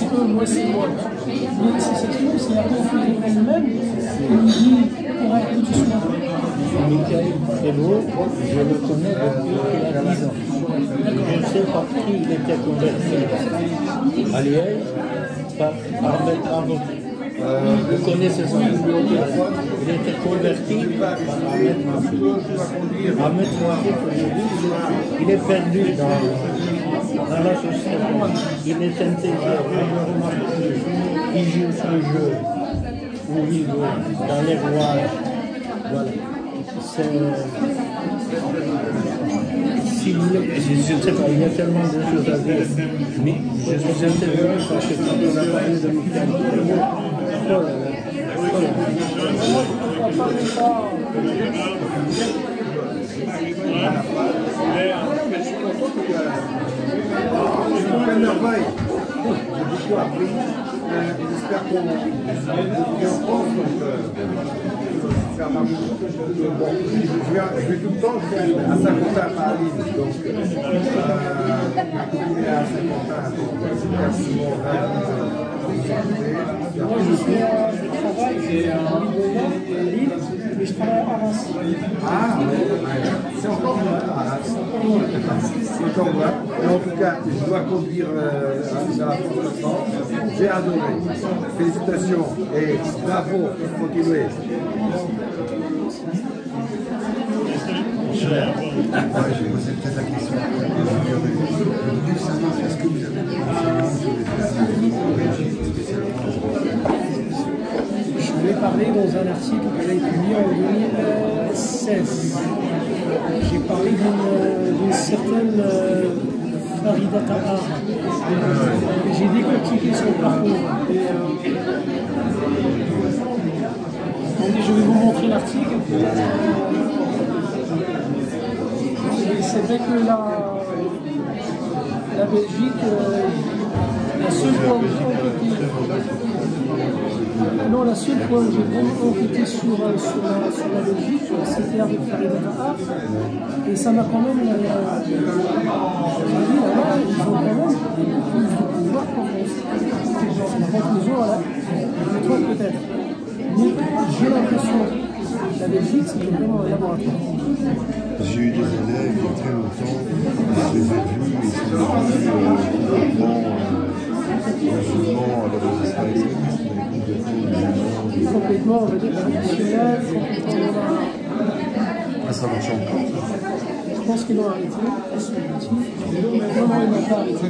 eux, moi c'est moi. Mais si ça se trouve, c'est la confrérie elle-même qui nous dit pour que tu sois. Michael Prévost, je le connais depuis qu'il a 10 ans. Je ne sais par qui il était converti à Liège, par Ahmed Mahmoud. Vous connaissez son nom. Il était converti par Ahmed Mahmoud. Ahmed Mahmoud, aujourd'hui, il est perdu dans la société. Il est intégré, il joue son jeu où il veut, dans les rouages. Voilà. Si vous voulez, je ne sais pas, il y a tellement de choses à dire. Mais je suis intervenu parce que quand on a parlé de Michael Prévost, oh là là, oh là là. Je m'appelle Merveille. J'ai beaucoup appris. J'espère qu'on est en France. Faire ma bouche. Bon, je vais tout le temps, je vais à Saint-Quentin à Paris. Donc, je vais à Saint-Quentin. Moi, je suis à travail, c'est à Lille, mais je travaille à Arras. Ah, c'est encore loin. C'est encore loin. Mais en tout cas, je dois conduire dans la France. J'ai adoré. Félicitations et bravo. Continuez. Je vais poser peut-être la question. Je voulais savoir, est-ce que vous avez des renseignements sur les Belgiques, spécialement? Je voulais parler dans un article que j'ai publié en 2016. J'ai parlé d'une certaine Farida Tahar. J'ai décortiqué son parcours. Je vais vous montrer l'article. C'est vrai que la Belgique, la seule fois où j'ai vraiment enquêté sur la Belgique, c'était avec Farida Tahar. Et ça m'a quand même j'ai dit là-bas, ils ont quand même plus de pouvoir qu'en France. La conclusion, voilà, je trouve peut-être. Mais j'ai l'impression que la Belgique, c'est vraiment un laboratoire. J'ai eu des élèves il y a très longtemps, je les ai vus, ils sont devenus musulmans, alors des islamistes, mais complètement, on va dire, traditionnel, complètement. Ah, ça marche encore. Je pense qu'ils l'ont arrêté. Non, ils n'ont pas arrêté.